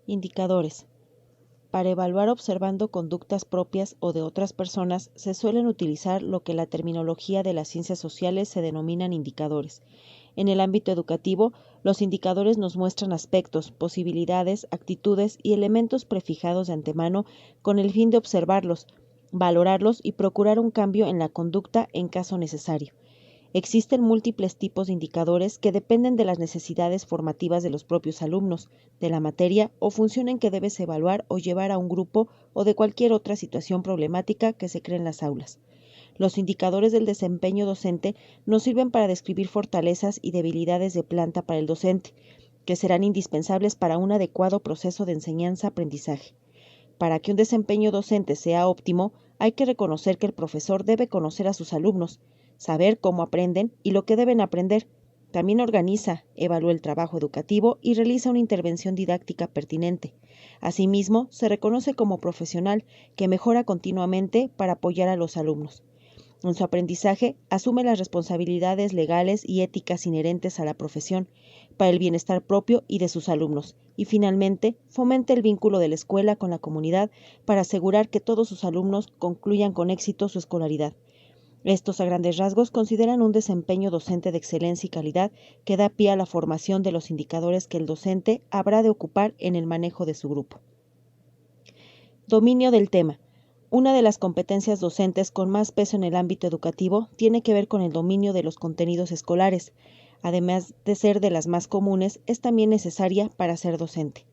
Indicadores. Para evaluar observando conductas propias o de otras personas, se suelen utilizar lo que en la terminología de las ciencias sociales se denominan indicadores. En el ámbito educativo, los indicadores nos muestran aspectos, posibilidades, actitudes y elementos prefijados de antemano con el fin de observarlos, valorarlos y procurar un cambio en la conducta en caso necesario. Existen múltiples tipos de indicadores que dependen de las necesidades formativas de los propios alumnos, de la materia o función en que debes evaluar o llevar a un grupo o de cualquier otra situación problemática que se cree en las aulas. Los indicadores del desempeño docente nos sirven para describir fortalezas y debilidades de planta para el docente, que serán indispensables para un adecuado proceso de enseñanza-aprendizaje. Para que un desempeño docente sea óptimo, hay que reconocer que el profesor debe conocer a sus alumnos, saber cómo aprenden y lo que deben aprender. También organiza, evalúa el trabajo educativo y realiza una intervención didáctica pertinente. Asimismo, se reconoce como profesional que mejora continuamente para apoyar a los alumnos. En su aprendizaje, asume las responsabilidades legales y éticas inherentes a la profesión, para el bienestar propio y de sus alumnos, y finalmente, fomenta el vínculo de la escuela con la comunidad para asegurar que todos sus alumnos concluyan con éxito su escolaridad. Estos, a grandes rasgos, consideran un desempeño docente de excelencia y calidad que da pie a la formación de los indicadores que el docente habrá de ocupar en el manejo de su grupo. Dominio del tema. Una de las competencias docentes con más peso en el ámbito educativo tiene que ver con el dominio de los contenidos escolares. Además de ser de las más comunes, es también necesaria para ser docente.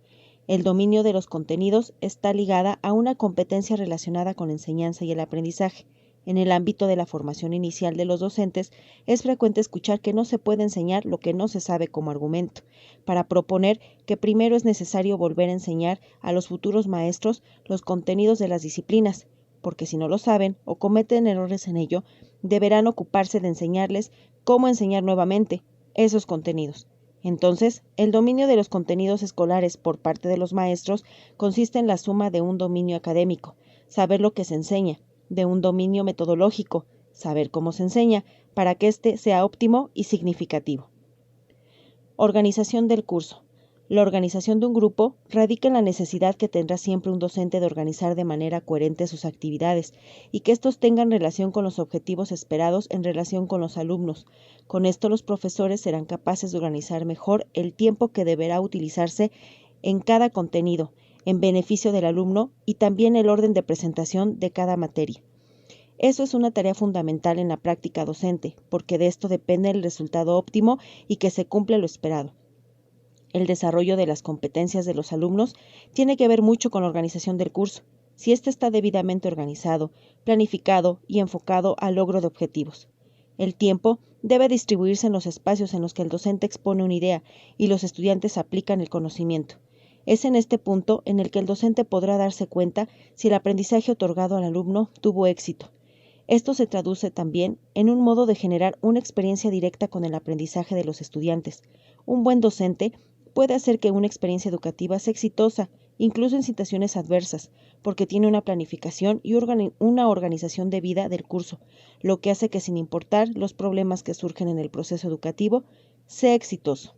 El dominio de los contenidos está ligada a una competencia relacionada con la enseñanza y el aprendizaje. En el ámbito de la formación inicial de los docentes, es frecuente escuchar que no se puede enseñar lo que no se sabe como argumento, para proponer que primero es necesario volver a enseñar a los futuros maestros los contenidos de las disciplinas, porque si no lo saben o cometen errores en ello, deberán ocuparse de enseñarles cómo enseñar nuevamente esos contenidos. Entonces, el dominio de los contenidos escolares por parte de los maestros consiste en la suma de un dominio académico, saber lo que se enseña, de un dominio metodológico, saber cómo se enseña, para que éste sea óptimo y significativo. Organización del curso. La organización de un grupo radica en la necesidad que tendrá siempre un docente de organizar de manera coherente sus actividades y que estos tengan relación con los objetivos esperados en relación con los alumnos. Con esto los profesores serán capaces de organizar mejor el tiempo que deberá utilizarse en cada contenido, en beneficio del alumno y también el orden de presentación de cada materia. Eso es una tarea fundamental en la práctica docente, porque de esto depende el resultado óptimo y que se cumpla lo esperado. El desarrollo de las competencias de los alumnos tiene que ver mucho con la organización del curso, si éste está debidamente organizado, planificado y enfocado al logro de objetivos. El tiempo debe distribuirse en los espacios en los que el docente expone una idea y los estudiantes aplican el conocimiento. Es en este punto en el que el docente podrá darse cuenta si el aprendizaje otorgado al alumno tuvo éxito. Esto se traduce también en un modo de generar una experiencia directa con el aprendizaje de los estudiantes. Un buen docente puede hacer que una experiencia educativa sea exitosa, incluso en situaciones adversas, porque tiene una planificación y una organización debida del curso, lo que hace que, sin importar los problemas que surgen en el proceso educativo, sea exitoso.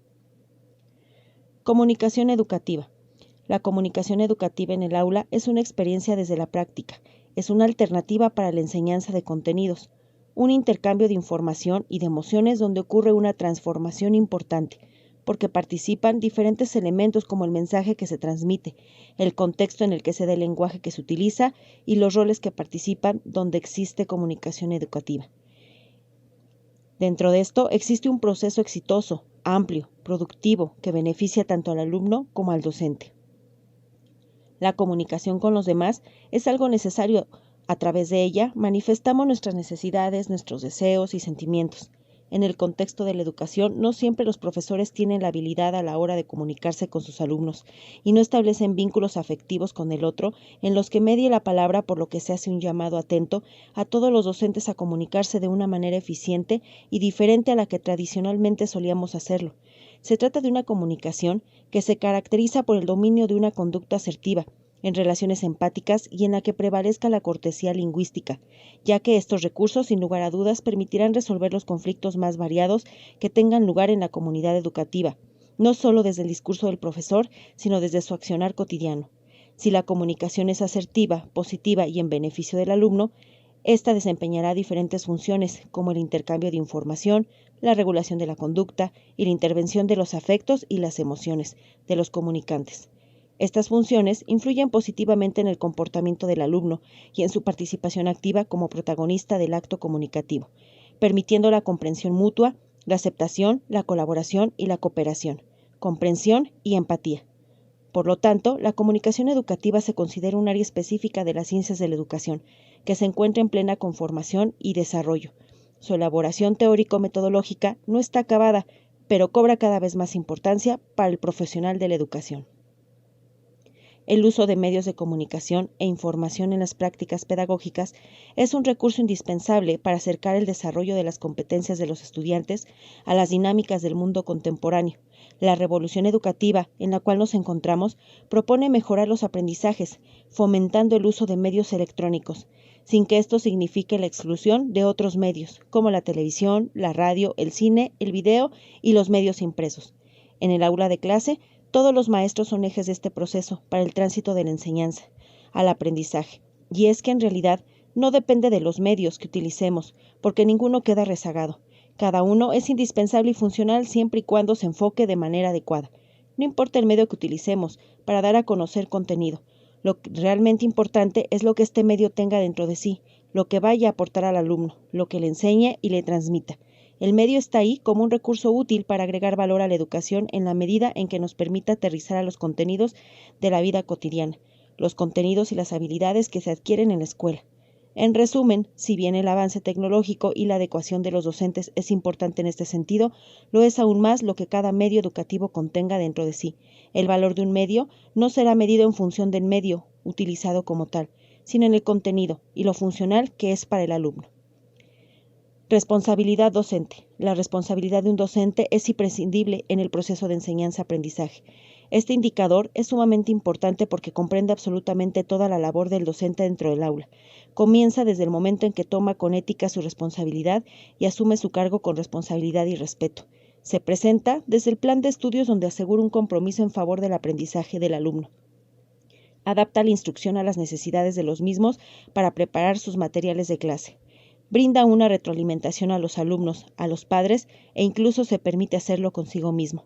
Comunicación educativa. La comunicación educativa en el aula es una experiencia desde la práctica, es una alternativa para la enseñanza de contenidos, un intercambio de información y de emociones donde ocurre una transformación importante, porque participan diferentes elementos como el mensaje que se transmite, el contexto en el que se da el lenguaje que se utiliza y los roles que participan donde existe comunicación educativa. Dentro de esto existe un proceso exitoso, amplio, productivo, que beneficia tanto al alumno como al docente. La comunicación con los demás es algo necesario. A través de ella manifestamos nuestras necesidades, nuestros deseos y sentimientos. En el contexto de la educación, no siempre los profesores tienen la habilidad a la hora de comunicarse con sus alumnos y no establecen vínculos afectivos con el otro en los que medie la palabra, por lo que se hace un llamado atento a todos los docentes a comunicarse de una manera eficiente y diferente a la que tradicionalmente solíamos hacerlo. Se trata de una comunicación que se caracteriza por el dominio de una conducta asertiva, en relaciones empáticas y en la que prevalezca la cortesía lingüística, ya que estos recursos, sin lugar a dudas, permitirán resolver los conflictos más variados que tengan lugar en la comunidad educativa, no solo desde el discurso del profesor, sino desde su accionar cotidiano. Si la comunicación es asertiva, positiva y en beneficio del alumno, ésta desempeñará diferentes funciones, como el intercambio de información, la regulación de la conducta y la intervención de los afectos y las emociones de los comunicantes. Estas funciones influyen positivamente en el comportamiento del alumno y en su participación activa como protagonista del acto comunicativo, permitiendo la comprensión mutua, la aceptación, la colaboración y la cooperación, comprensión y empatía. Por lo tanto, la comunicación educativa se considera un área específica de las ciencias de la educación, que se encuentra en plena conformación y desarrollo. Su elaboración teórico-metodológica no está acabada, pero cobra cada vez más importancia para el profesional de la educación. El uso de medios de comunicación e información en las prácticas pedagógicas es un recurso indispensable para acercar el desarrollo de las competencias de los estudiantes a las dinámicas del mundo contemporáneo. La revolución educativa en la cual nos encontramos propone mejorar los aprendizajes, fomentando el uso de medios electrónicos, sin que esto signifique la exclusión de otros medios, como la televisión, la radio, el cine, el video y los medios impresos. En el aula de clase, todos los maestros son ejes de este proceso para el tránsito de la enseñanza al aprendizaje, y es que en realidad no depende de los medios que utilicemos, porque ninguno queda rezagado. Cada uno es indispensable y funcional siempre y cuando se enfoque de manera adecuada. No importa el medio que utilicemos para dar a conocer contenido. Lo realmente importante es lo que este medio tenga dentro de sí, lo que vaya a aportar al alumno, lo que le enseñe y le transmita. El medio está ahí como un recurso útil para agregar valor a la educación en la medida en que nos permita aterrizar a los contenidos de la vida cotidiana, los contenidos y las habilidades que se adquieren en la escuela. En resumen, si bien el avance tecnológico y la adecuación de los docentes es importante en este sentido, lo es aún más lo que cada medio educativo contenga dentro de sí. El valor de un medio no será medido en función del medio utilizado como tal, sino en el contenido y lo funcional que es para el alumno. Responsabilidad docente. La responsabilidad de un docente es imprescindible en el proceso de enseñanza-aprendizaje. Este indicador es sumamente importante porque comprende absolutamente toda la labor del docente dentro del aula. Comienza desde el momento en que toma con ética su responsabilidad y asume su cargo con responsabilidad y respeto. Se presenta desde el plan de estudios donde asegura un compromiso en favor del aprendizaje del alumno. Adapta la instrucción a las necesidades de los mismos para preparar sus materiales de clase. Brinda una retroalimentación a los alumnos, a los padres e incluso se permite hacerlo consigo mismo.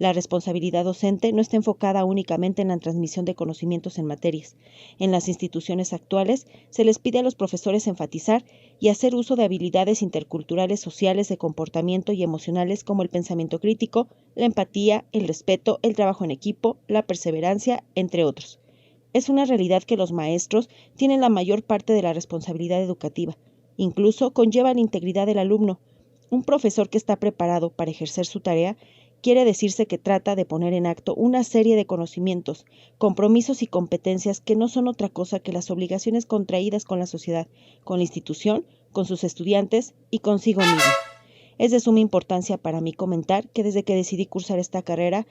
La responsabilidad docente no está enfocada únicamente en la transmisión de conocimientos en materias. En las instituciones actuales se les pide a los profesores enfatizar y hacer uso de habilidades interculturales sociales de comportamiento y emocionales como el pensamiento crítico, la empatía, el respeto, el trabajo en equipo, la perseverancia, entre otros. Es una realidad que los maestros tienen la mayor parte de la responsabilidad educativa. Incluso conlleva la integridad del alumno. Un profesor que está preparado para ejercer su tarea quiere decirse que trata de poner en acto una serie de conocimientos, compromisos y competencias que no son otra cosa que las obligaciones contraídas con la sociedad, con la institución, con sus estudiantes y consigo mismo. Es de suma importancia para mí comentar que desde que decidí cursar esta carrera,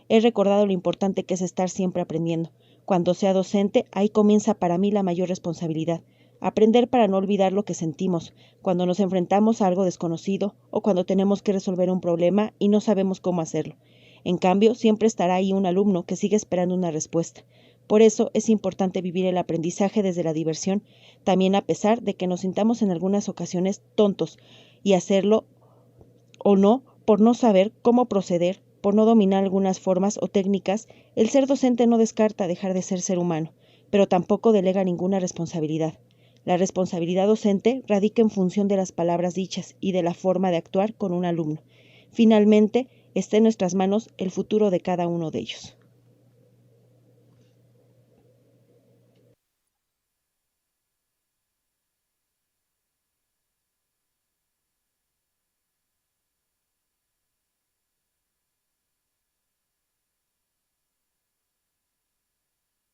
he recordado lo importante que es estar siempre aprendiendo. Cuando sea docente, ahí comienza para mí la mayor responsabilidad. Aprender para no olvidar lo que sentimos cuando nos enfrentamos a algo desconocido o cuando tenemos que resolver un problema y no sabemos cómo hacerlo. En cambio, siempre estará ahí un alumno que sigue esperando una respuesta. Por eso es importante vivir el aprendizaje desde la diversión, también a pesar de que nos sintamos en algunas ocasiones tontos y hacerlo o no por no saber cómo proceder, por no dominar algunas formas o técnicas. El ser docente no descarta dejar de ser humano, pero tampoco delega ninguna responsabilidad. La responsabilidad docente radica en función de las palabras dichas y de la forma de actuar con un alumno. Finalmente, está en nuestras manos el futuro de cada uno de ellos.